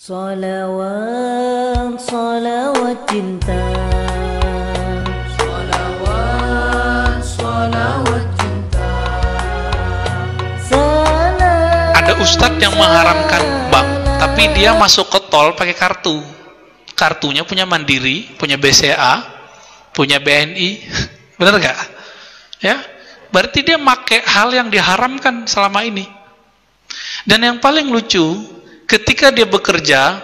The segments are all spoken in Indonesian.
Salawat, salawat cinta. Salawat, salawat cinta. Ada ustadz yang mengharamkan bank, tapi dia masuk ke tol pakai kartu. Kartunya punya Mandiri, punya BCA, punya BNI. Bener gak? Ya, berarti dia pakai hal yang diharamkan selama ini. Dan yang paling lucu, ketika dia bekerja,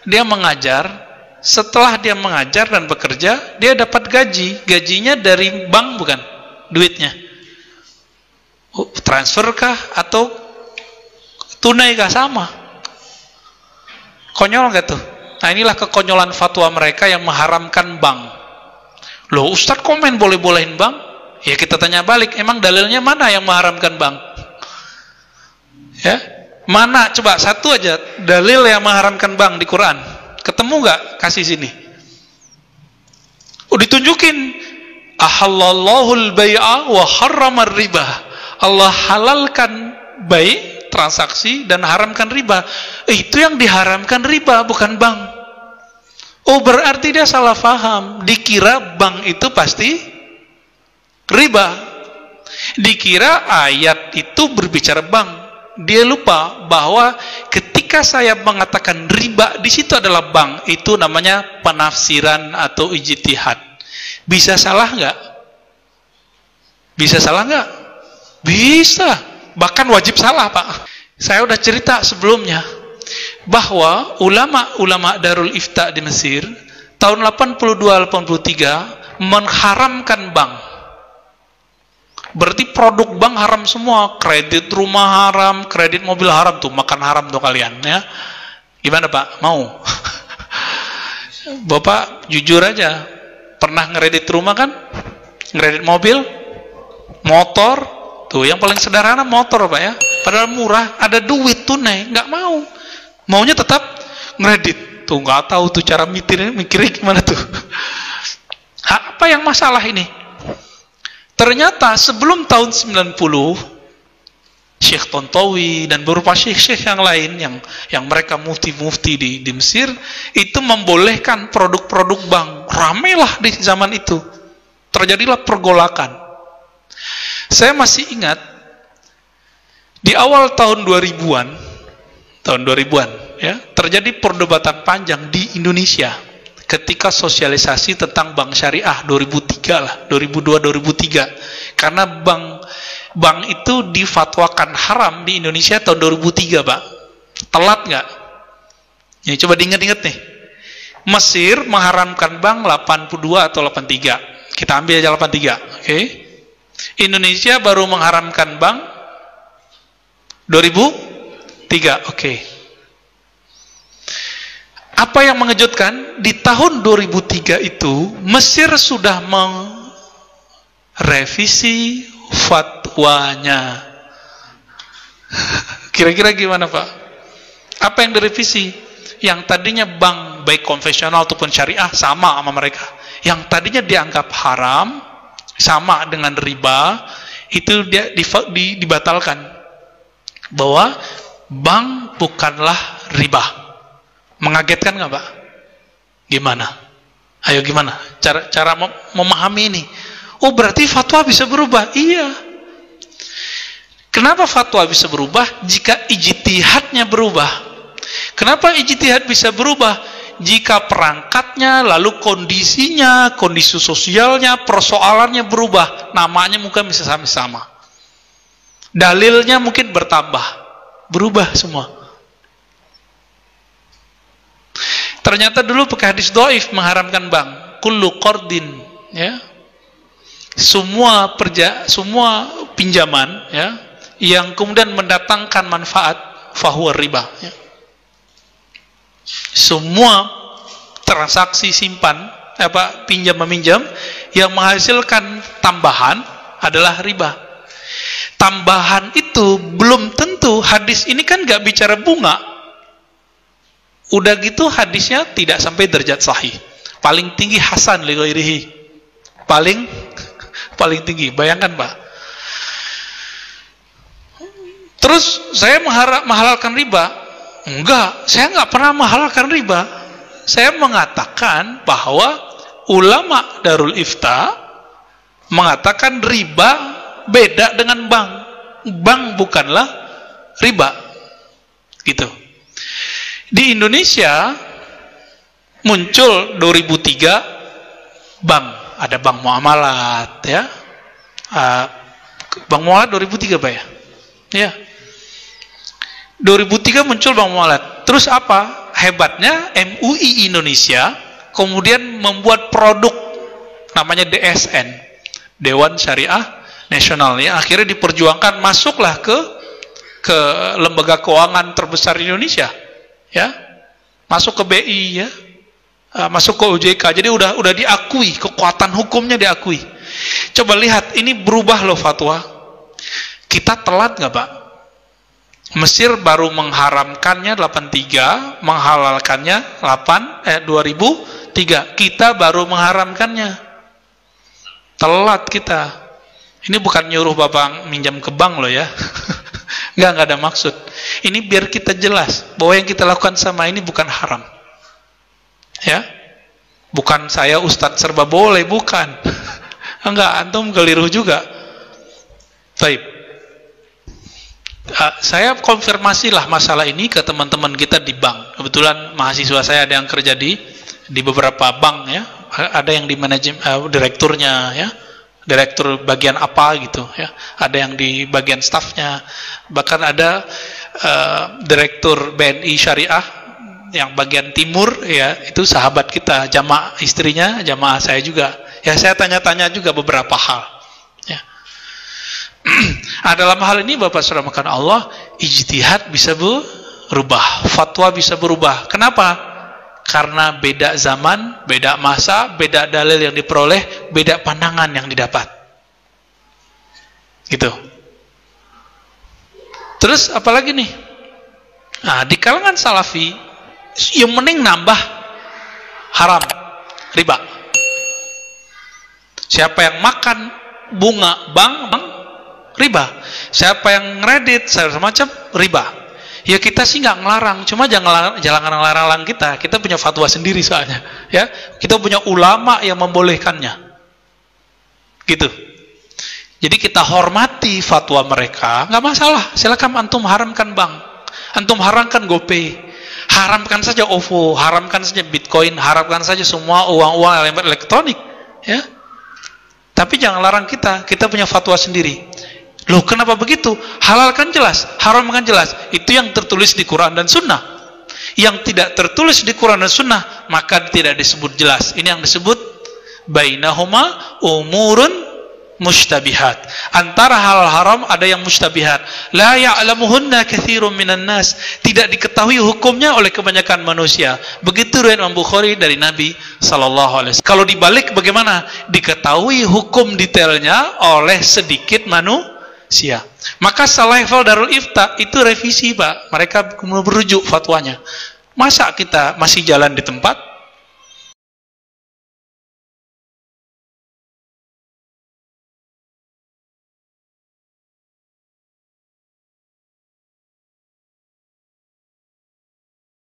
dia mengajar. Setelah dia mengajar dan bekerja, dia dapat gaji. Gajinya dari bank bukan? Duitnya transfer kah atau tunai kah? Sama. Konyol gak tuh? Nah, inilah kekonyolan fatwa mereka yang mengharamkan bank. Loh, Ustadz komen boleh-bolehin bank? Ya kita tanya balik, emang dalilnya mana yang mengharamkan bank? Ya, mana? Coba satu aja dalil yang mengharamkan bank di Quran. Ketemu nggak? Kasih sini. Ditunjukin. Ahallallahul bai'a wa harramar riba. Allah halalkan bai, transaksi, dan haramkan riba. Itu yang diharamkan riba, bukan bank. Oh, berarti dia salah paham. Dikira bank itu pasti riba. Dikira ayat itu berbicara bank. Dia lupa bahwa ketika saya mengatakan riba, di situ adalah bank. Itu namanya penafsiran atau ijtihad. Bisa salah nggak? Bisa salah nggak? Bisa. Bahkan wajib salah, Pak. Saya udah cerita sebelumnya bahwa ulama-ulama Darul Ifta di Mesir tahun 82-83 mengharamkan bank. Berarti produk bank haram semua. Kredit rumah haram, kredit mobil haram. Tuh, makan haram tuh kalian ya. Gimana Pak? Mau? Bapak jujur aja, pernah ngeredit rumah kan? Ngeredit mobil? Motor? Tuh, yang paling sederhana motor Pak ya. Padahal murah, ada duit tunai, nggak mau. Maunya tetap ngeredit. Tuh, nggak tahu tuh cara mikirnya gimana tuh. Apa yang masalah ini? Ternyata sebelum tahun 90, Syekh Tontowi dan beberapa syekh-syekh yang lain yang mereka mufti-mufti di Mesir itu membolehkan produk-produk bank. Ramailah di zaman itu. Terjadilah pergolakan. Saya masih ingat di awal tahun 2000-an ya, terjadi perdebatan panjang di Indonesia ketika sosialisasi tentang bank syariah 2003 lah, 2002-2003. Karena bank itu difatwakan haram di Indonesia tahun 2003, Pak. Telat nggak? Ya, coba diingat-ingat nih. Mesir mengharamkan bank 82 atau 83. Kita ambil aja 83, oke? Indonesia baru mengharamkan bank 2003, oke. Apa yang mengejutkan, di tahun 2003 itu Mesir sudah merevisi fatwanya. Kira-kira gimana Pak? Apa yang direvisi? Yang tadinya bank baik konvensional ataupun syariah sama mereka. Yang tadinya dianggap haram, sama dengan riba, itu dia dibatalkan. Bahwa bank bukanlah riba. Mengagetkan nggak Pak? Gimana? Ayo gimana? Cara memahami ini. Oh, berarti fatwa bisa berubah? Iya. Kenapa fatwa bisa berubah? Jika ijtihadnya berubah. Kenapa ijtihad bisa berubah? Jika perangkatnya, lalu kondisinya, kondisi sosialnya, persoalannya berubah. Namanya mungkin bisa sama-sama. Dalilnya mungkin bertambah. Berubah semua. Ternyata dulu pakai hadis dhaif mengharamkan bank. Kullu qardin, ya. Semua pinjaman ya yang kemudian mendatangkan manfaat fahuwa riba ya. Semua transaksi pinjam meminjam yang menghasilkan tambahan adalah riba. Tambahan itu belum tentu, hadis ini kan nggak bicara bunga. Udah gitu hadisnya tidak sampai derajat sahih. Paling tinggi hasan li ghairihi. Paling tinggi. Bayangkan, Pak. Terus saya menghalalkan riba. Enggak, saya nggak pernah menghalalkan riba. Saya mengatakan bahwa ulama Darul Ifta mengatakan riba beda dengan bank. Bank bukanlah riba. Gitu. Di Indonesia muncul 2003 bank, ada bank muamalat ya. Bank muamalat 2003 Pak ya? Ya. 2003 muncul bank muamalat. Terus apa? Hebatnya MUI Indonesia kemudian membuat produk namanya DSN, Dewan Syariah Nasional ya. Akhirnya diperjuangkan, masuklah ke lembaga keuangan terbesar di Indonesia. Ya. Masuk ke BI ya. Masuk ke OJK. Jadi udah diakui, kekuatan hukumnya diakui. Coba lihat, ini berubah loh fatwa. Kita telat nggak Pak? Mesir baru mengharamkannya 83, menghalalkannya 2003. Kita baru mengharamkannya. Telat kita. Ini bukan nyuruh Bapak minjam ke bank loh ya. Nggak ada maksud. Ini biar kita jelas bahwa yang kita lakukan sama ini bukan haram. Ya. Bukan saya Ustadz serba boleh, bukan. Enggak, antum keliru juga. Baik. Saya konfirmasilah masalah ini ke teman-teman kita di bank. Kebetulan mahasiswa saya ada yang kerja di beberapa bank ya. Ada yang di manajemen direkturnya ya. Direktur bagian apa gitu ya. Ada yang di bagian stafnya. Bahkan ada direktur BNI Syariah yang bagian timur ya, itu sahabat kita, jamaah istrinya, jamaah saya juga. Ya saya tanya-tanya juga beberapa hal. Dalam hal ini Bapak Saudara makan Allah, ijtihad bisa berubah, fatwa bisa berubah. Kenapa? Karena beda zaman, beda masa, beda dalil yang diperoleh, beda pandangan yang didapat. Gitu. Terus apalagi nih? Nah, di kalangan Salafi yang mending nambah haram, riba. Siapa yang makan bunga bank riba. Siapa yang ngredit semacam riba. Ya kita sih nggak ngelarang, cuma jangan ngelarang kita. Kita punya fatwa sendiri soalnya, ya. Kita punya ulama yang membolehkannya. Gitu. Jadi kita hormati fatwa mereka, nggak masalah. Silakan antum haramkan bank, antum haramkan GoPay, haramkan saja OVO, haramkan saja Bitcoin, haramkan saja semua uang-uang elektronik, ya. Tapi jangan larang kita punya fatwa sendiri. Loh, kenapa begitu? Halalkan jelas, haramkan jelas. Itu yang tertulis di Quran dan Sunnah. Yang tidak tertulis di Quran dan Sunnah, maka tidak disebut jelas. Ini yang disebut bainahuma umurun mustabihat. Antara halal haram ada yang mustabihat. La ya'lamuhunna katsirun minan nas. Tidak diketahui hukumnya oleh kebanyakan manusia. Begitu riwayat Imam Bukhari dari Nabi sallallahu alaihi wasallam. Kalau dibalik bagaimana? Diketahui hukum detailnya oleh sedikit manusia. Maka selevel Darul Ifta itu revisi Pak. Mereka merujuk fatwanya. Masa kita masih jalan di tempat?